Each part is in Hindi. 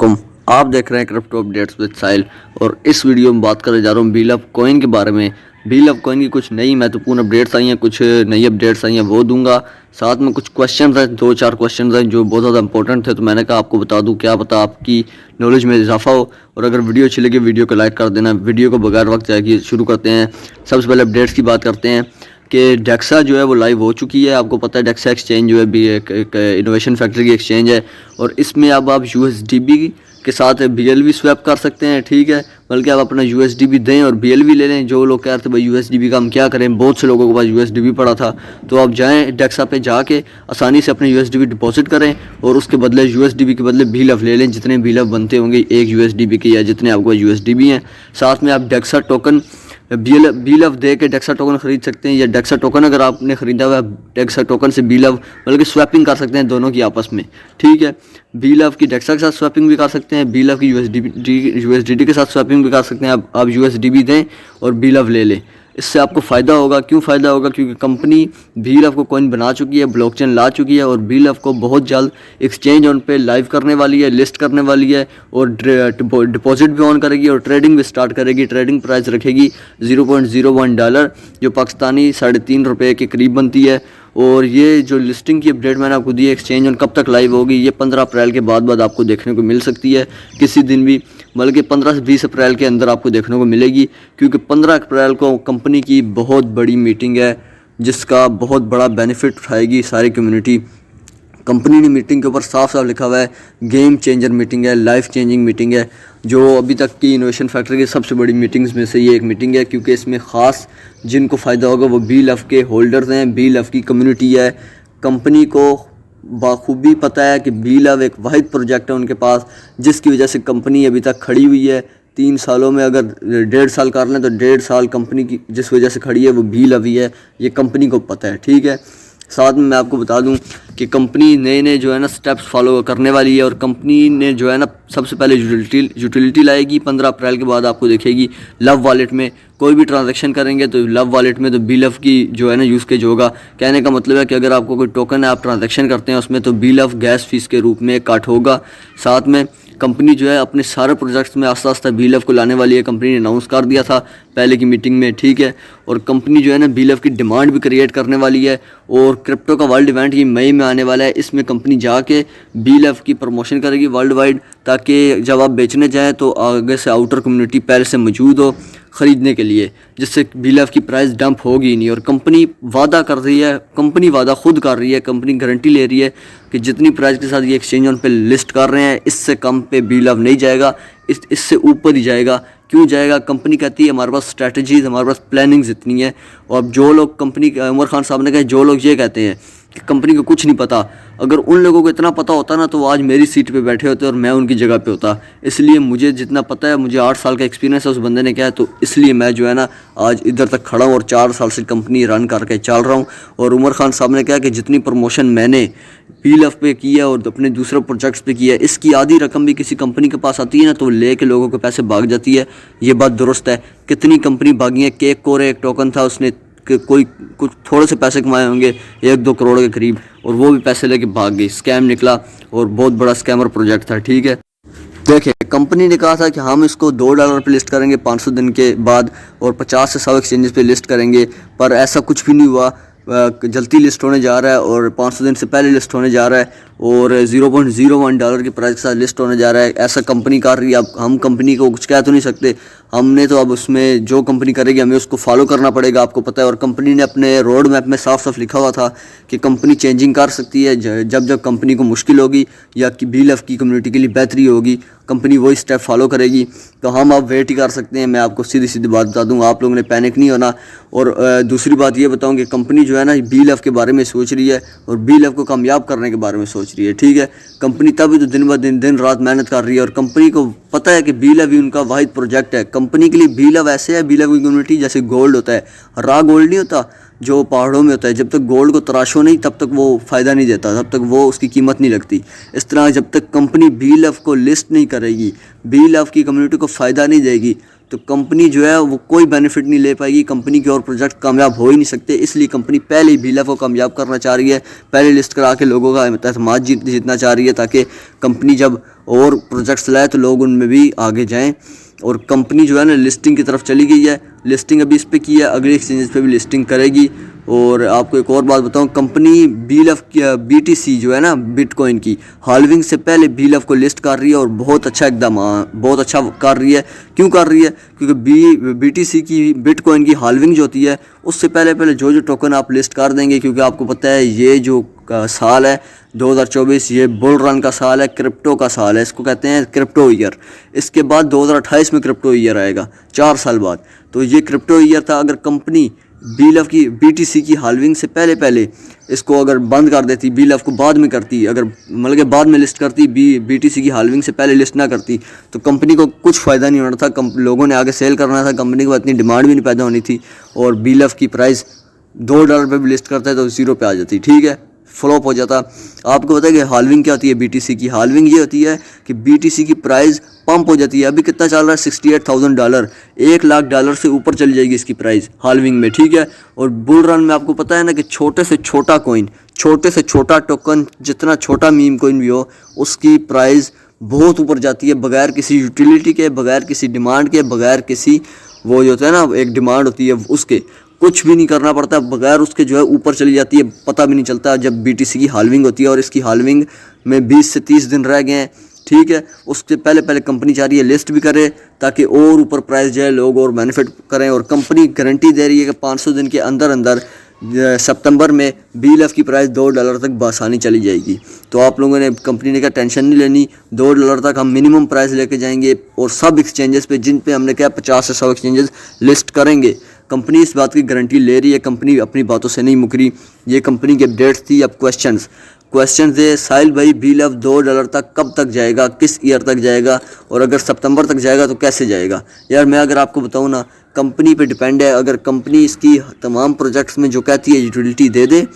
कुम आप देख रहे हैं क्रिप्टो अपडेट्स विद साहिल। और इस वीडियो में बात करने जा रहा हूँ बीलव कॉइन के बारे में। बीलव कॉइन की कुछ नई महत्वपूर्ण अपडेट्स आई हैं, कुछ नई अपडेट्स आई हैं, वो दूंगा। साथ में कुछ क्वेश्चन हैं, 2-4 क्वेश्चन हैं जो बहुत ज़्यादा इंपॉर्टेंट थे, तो मैंने कहा आपको बता दूं, क्या पता आपकी नॉलेज में इजाफा हो। और अगर वीडियो अच्छी लगे वीडियो को लाइक कर देना। वीडियो को बगैर वक्त जाएगी शुरू करते हैं। सबसे पहले अपडेट्स की बात करते हैं कि डेक्सा जो है वो लाइव हो चुकी है। आपको पता है डेक्सा एक्सचेंज जो है भी एक इनोवेशन फैक्ट्री की एक्सचेंज है, और इसमें अब आप USDB के साथ BLV स्वैप कर सकते हैं। ठीक है, बल्कि आप अपना USDB दें और BLV ले लें। जो लोग कह रहे थे भाई USDB का हम क्या करें, बहुत से लोगों के पास USDB पड़ा था, तो आप जाएं डेक्सा पे जाके आसानी से अपने USDB डिपॉजिट करें और उसके बदले USDB के बदले बीलव ले लें। जितने बीलव बनते होंगे एक USDB के, या जितने आपको USDB हैं, साथ में आप डेक्सा टोकन बीलव दे के डेक्सा टोकन खरीद सकते हैं, या डेक्सा टोकन अगर आपने ख़रीदा हुआ है डेक्सा टोकन से बीलव बल्कि स्वैपिंग कर सकते हैं दोनों की आपस में। ठीक है, बीलव की डेक्सा के साथ स्वैपिंग भी कर सकते हैं, बीलव की USDT के साथ स्वैपिंग भी कर सकते हैं। आप USDB दें और बीलव ले लें। इससे आपको फ़ायदा होगा। क्यों फ़ायदा होगा? क्योंकि कंपनी बीलव को कॉइन बना चुकी है, ब्लॉकचेन ला चुकी है, और बीलव को बहुत जल्द एक्सचेंज ऑन पे लाइव करने वाली है, लिस्ट करने वाली है, और डिपॉजिट भी ऑन करेगी और ट्रेडिंग भी स्टार्ट करेगी। ट्रेडिंग प्राइस रखेगी $0.01, जो पाकिस्तानी ₹3.5 के करीब बनती है। और ये जो लिस्टिंग की अपडेट मैंने आपको दी है, एक्सचेंज ऑन कब तक लाइव होगी, ये 15 अप्रैल के बाद आपको देखने को मिल सकती है किसी दिन भी, बल्कि 15 से 20 अप्रैल के अंदर आपको देखने को मिलेगी। क्योंकि 15 अप्रैल को कंपनी की बहुत बड़ी मीटिंग है, जिसका बहुत बड़ा बेनिफिट उठाएगी सारी कम्युनिटी। कंपनी ने मीटिंग के ऊपर साफ साफ लिखा हुआ है गेम चेंजर मीटिंग है, लाइफ चेंजिंग मीटिंग है, जो अभी तक की इनोवेशन फैक्ट्री की सबसे बड़ी मीटिंग्स में से ये एक मीटिंग है। क्योंकि इसमें ख़ास जिनको फ़ायदा होगा वो बीलव के होल्डर्स हैं, बीलव की कम्युनिटी है। कंपनी को बाखूबी पता है कि बीलव एक वाहिद प्रोजेक्ट है उनके पास, जिसकी वजह से कंपनी अभी तक खड़ी हुई है। 3 सालों में अगर 1.5 साल कर लें तो 1.5 साल कंपनी की जिस वजह से खड़ी है वो बीलव ही है, ये कंपनी को पता है। ठीक है, साथ में मैं आपको बता दूं कि कंपनी नए जो है ना स्टेप्स फॉलो करने वाली है, और कंपनी ने जो है ना सबसे पहले यूटिलिटी लाएगी। 15 अप्रैल के बाद आपको देखेगी लव वॉलेट में कोई भी ट्रांजैक्शन करेंगे तो लव वॉलेट में तो बीलव की जो है ना यूज़केज होगा। कहने का मतलब है कि अगर आपको कोई टोकन है आप ट्रांजैक्शन करते हैं उसमें, तो बीलव गैस फीस के रूप में काट होगा। साथ में कंपनी जो है अपने सारे प्रोजेक्ट्स में आस्ता आस्ता बीलव को लाने वाली है। कंपनी ने अनाउंस कर दिया था पहले की मीटिंग में। ठीक है, और कंपनी जो है ना बीलव की डिमांड भी क्रिएट करने वाली है, और क्रिप्टो का वर्ल्ड इवेंट ये मई में आने वाला है। इसमें कंपनी जाके बीलव की प्रमोशन करेगी वर्ल्ड वाइड, ताकि जब आप बेचने जाएँ तो आगे से आउटर कम्युनिटी पहले से मौजूद हो ख़रीदने के लिए, जिससे बीलव की प्राइस डंप होगी नहीं। और कंपनी वादा कर रही है, कंपनी वादा खुद कर रही है, कंपनी गारंटी ले रही है कि जितनी प्राइस के साथ ये एक्सचेंज ऑन पे लिस्ट कर रहे हैं, इससे कम पे बीलव नहीं जाएगा, इससे ऊपर ही जाएगा। क्यों जाएगा? कंपनी कहती है हमारे पास स्ट्रैटेजीज, हमारे पास प्लानिंग्स इतनी है। और अब जो लोग कंपनी, उमर खान साहब ने कहा, जो लोग ये कहते हैं कि कंपनी को कुछ नहीं पता, अगर उन लोगों को इतना पता होता ना तो वो आज मेरी सीट पे बैठे होते और मैं उनकी जगह पे होता। इसलिए मुझे जितना पता है, मुझे 8 साल का एक्सपीरियंस है उस बंदे ने, क्या है, तो इसलिए मैं जो है ना आज इधर तक खड़ा हूँ और 4 साल से कंपनी रन करके चल रहा हूँ। और उमर खान साहब ने कहा कि जितनी प्रमोशन मैंने बीलव पे की है और अपने दूसरे प्रोजेक्ट्स पे की है, इसकी आधी रकम भी किसी कंपनी के पास आती है ना तो ले के लोगों के पैसे भाग जाती है। ये बात दुरुस्त है। कितनी कंपनी भागी है। केक कोर एक टोकन था, उसने कोई कुछ थोड़े से पैसे कमाए होंगे 1-2 करोड़ के करीब, और वो भी पैसे लेके भाग गई। स्कैम निकला और बहुत बड़ा स्कैमर प्रोजेक्ट था। ठीक है, देखिए कंपनी ने कहा था कि हम इसको $2 पे लिस्ट करेंगे 500 दिन के बाद, और 50 से 100 एक्सचेंजेस पे लिस्ट करेंगे, पर ऐसा कुछ भी नहीं हुआ। जल्दी लिस्ट होने जा रहा है और 500 दिन से पहले लिस्ट होने जा रहा है, और $0.01 की प्राइस के साथ लिस्ट होने जा रहा है। ऐसा कंपनी कर रही है। अब हम कंपनी को कुछ कह तो नहीं सकते, हमने तो अब उसमें जो कंपनी करेगी हमें उसको फॉलो करना पड़ेगा, आपको पता है। और कंपनी ने अपने रोड मैप में साफ साफ लिखा हुआ था कि कंपनी चेंजिंग कर सकती है जब कंपनी को मुश्किल होगी या कि बीलव की कम्युनिटी के लिए बेहतरी होगी, कंपनी वही स्टेप फॉलो करेगी। तो हम अब वेट ही कर सकते हैं। मैं आपको सीधी सीधी बात बता दूँ, आप लोगों ने पैनिक नहीं होना। और दूसरी बात ये बताऊँ कि कंपनी जो है ना बीलव के बारे में सोच रही है और बीलव को कामयाब करने के बारे में सोच रही है। ठीक है, कंपनी तभी तो दिन ब दिन रात मेहनत कर रही है, और कंपनी को पता है कि बीलव ही उनका वाहिद प्रोजेक्ट है। कंपनी के लिए बीलव ऐसे है, बीलव की कम्युनिटी जैसे गोल्ड होता है, रॉ गोल्ड नहीं होता, जो पहाड़ों में होता है, जब तक गोल्ड को तराशो नहीं तब तक वो फ़ायदा नहीं देता, तब तक वो उसकी कीमत नहीं लगती। इस तरह जब तक कंपनी BLF को लिस्ट नहीं करेगी, BLF की कम्युनिटी को फ़ायदा नहीं देगी, तो कंपनी जो है वो कोई बेनिफिट नहीं ले पाएगी, कंपनी के और प्रोजेक्ट कामयाब हो ही नहीं सकते। इसलिए कंपनी पहले ही BLF को कामयाब करना चाह रही है, पहले लिस्ट करा के लोगों का एतमाद जीतना चाह रही है, ताकि कंपनी जब और प्रोजेक्ट्स लाए तो लोग उनमें भी आगे जाएँ। और कंपनी जो है ना लिस्टिंग की तरफ चली गई है, लिस्टिंग अभी इस पे की है, अगले एक्सचेंजेस पे भी लिस्टिंग करेगी। और आपको एक और बात बताऊं, कंपनी BLF की BTC जो है ना बिटकॉइन की हाल्विंग से पहले BLF को लिस्ट कर रही है और बहुत अच्छा एकदम बहुत अच्छा कर रही है। क्यों कर रही है? क्योंकि BTC की बिटकॉइन की हाल्विंग जो होती है उससे पहले जो टोकन आप लिस्ट कर देंगे, क्योंकि आपको पता है ये जो साल है 2024 ये बुल रन का साल है, क्रिप्टो का साल है, इसको कहते हैं क्रिप्टो ईयर। इसके बाद 2028 में क्रिप्टो ईयर आएगा 4 साल बाद, तो ये क्रिप्टो ईयर था। अगर कंपनी BLF की BTC की हाल्विंग से पहले इसको अगर बंद कर देती, BLF को बाद में करती, अगर मतलब कि बाद में लिस्ट करती, BTC की हाल्विंग से पहले लिस्ट ना करती, तो कंपनी को कुछ फ़ायदा नहीं होना था। लोगों ने आगे सेल करना था, कंपनी को इतनी डिमांड भी नहीं पैदा होनी थी, और BLF की प्राइस $2 पे भी लिस्ट करता है तो 0 पे आ जाती, ठीक है, फ्लॉप हो जाता। आपको पता है कि हाल्विंग क्या होती है? BTC की हाल्विंग ये होती है कि BTC की प्राइस पंप हो जाती है। अभी कितना चल रहा है? $68,000, $1,00,000 से ऊपर चली जाएगी इसकी प्राइस हाल्विंग में, ठीक है। और बुल रन में आपको पता है ना कि छोटे से छोटा कॉइन, छोटे से छोटा टोकन, जितना छोटा मीम कॉइन भी हो, उसकी प्राइस बहुत ऊपर जाती है, बगैर किसी यूटिलिटी के, बगैर किसी डिमांड के, बगैर किसी वो जो होता है ना एक डिमांड होती है उसके, कुछ भी नहीं करना पड़ता, बगैर उसके जो है ऊपर चली जाती है, पता भी नहीं चलता जब BTC की हाल्विंग होती है। और इसकी हाल्विंग में 20 से 30 दिन रह गए हैं, ठीक है। उससे पहले कंपनी चाह रही है लिस्ट भी करे ताकि और ऊपर प्राइस जाए, लोग और बेनिफिट करें। और कंपनी गारंटी दे रही है कि 500 दिन के अंदर अंदर सितंबर में BLF की प्राइस $2 तक बआसानी चली जाएगी। तो आप लोगों ने, कंपनी ने क्या टेंशन नहीं लेनी, $2 तक हम मिनिमम प्राइस लेके जाएंगे। और सब एक्सचेंजेस पे, जिन पे हमने क्या 50 से 100 एक्सचेंजेस लिस्ट करेंगे, कंपनी इस बात की गारंटी ले रही है। कंपनी अपनी बातों से नहीं मुकरी। ये कंपनी की अपडेट्स थी। अब क्वेश्चन है साहिल भाई, BLF $2 तक कब तक जाएगा, किस ईयर तक जाएगा, और अगर सितंबर तक जाएगा तो कैसे जाएगा? यार मैं अगर आपको बताऊँ ना, कंपनी पे डिपेंड है। अगर कंपनी इसकी तमाम प्रोजेक्ट्स में जो कहती है यूटिलिटी दे दे,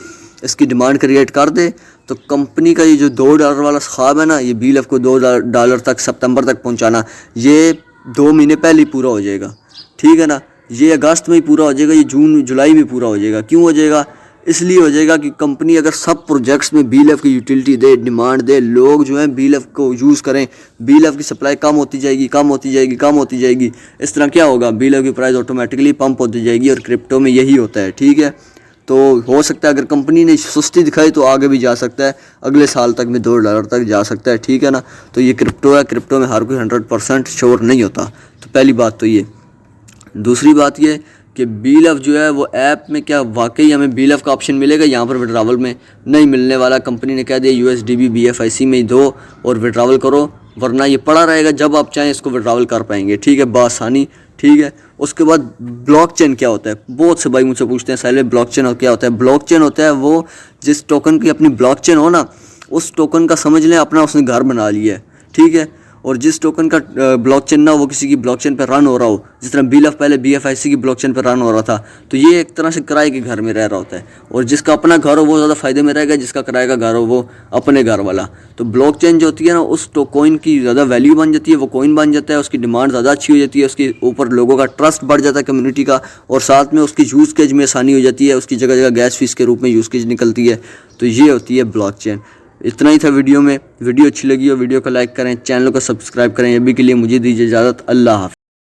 इसकी डिमांड क्रिएट कर दे, तो कंपनी का ये जो $2 वाला ख्वाब है ना, ये BLF को $2 तक सितंबर तक पहुँचाना, ये 2 महीने पहले ही पूरा हो जाएगा, ठीक है ना। ये अगस्त में ही पूरा हो जाएगा, ये जून जुलाई में पूरा हो जाएगा। क्यों हो जाएगा? इसलिए हो जाएगा कि कंपनी अगर सब प्रोजेक्ट्स में BLF की यूटिलिटी दे, डिमांड दे, लोग जो हैं BLF को यूज़ करें, BLF की सप्लाई कम होती जाएगी। इस तरह क्या होगा? BLF की प्राइस ऑटोमेटिकली पंप होती जाएगी। और क्रिप्टो में यही होता है, ठीक है। तो हो सकता है अगर कंपनी ने सुस्ती दिखाई तो आगे भी जा सकता है, अगले साल तक में $2 तक जा सकता है, ठीक है ना। तो ये क्रिप्टो है, क्रिप्टो में हर कोई 100% श्योर नहीं होता। तो पहली बात तो ये। दूसरी बात ये कि BLF जो है वो ऐप में क्या वाकई हमें BLF का ऑप्शन मिलेगा? यहाँ पर विड्रावल में नहीं मिलने वाला। कंपनी ने कह दिया USDB BFIC में ही दो और विड्रावल करो, वरना ये पड़ा रहेगा, जब आप चाहें इसको विड्रावल कर पाएंगे, ठीक है, बआसानी, ठीक है। उसके बाद ब्लॉकचेन क्या होता है? बहुत से भाई मुझसे पूछते हैं साहिल ब्लॉकचेन क्या होता है? ब्लॉकचेन होता है वो जिस टोकन की अपनी ब्लॉकचेन हो ना, उस टोकन का समझ लें अपना उसने घर बना लिया है, ठीक है। और जिस टोकन का ब्लॉकचेन ना वो किसी की ब्लॉकचेन पर रन हो रहा हो, जिस तरह BLF पहले BFIC की ब्लॉकचेन पर रन हो रहा था, तो ये एक तरह से किराए के घर में रह रहा होता है। और जिसका अपना घर हो वो ज़्यादा फ़ायदे में रहेगा, जिसका किराए का घर हो वो अपने घर वाला। तो ब्लॉकचेन जो होती है ना, उस कॉइन की ज़्यादा वैल्यू बन जाती है, वो कॉइन बन जाता है, उसकी डिमांड ज़्यादा अच्छी हो जाती है, उसके ऊपर लोगों का ट्रस्ट बढ़ जाता है कम्युनिटी का, और साथ में उसकी यूज़केज में आसानी हो जाती है, उसकी जगह जगह गैस फीस के रूप में यूज़केज निकलती है। तो ये होती है ब्लॉकचेन। इतना ही था वीडियो में। वीडियो अच्छी लगी हो वीडियो को लाइक करें, चैनल को सब्सक्राइब करें। अभी के लिए मुझे दीजिए इजाज़त। अल्लाह हाफ़िज़।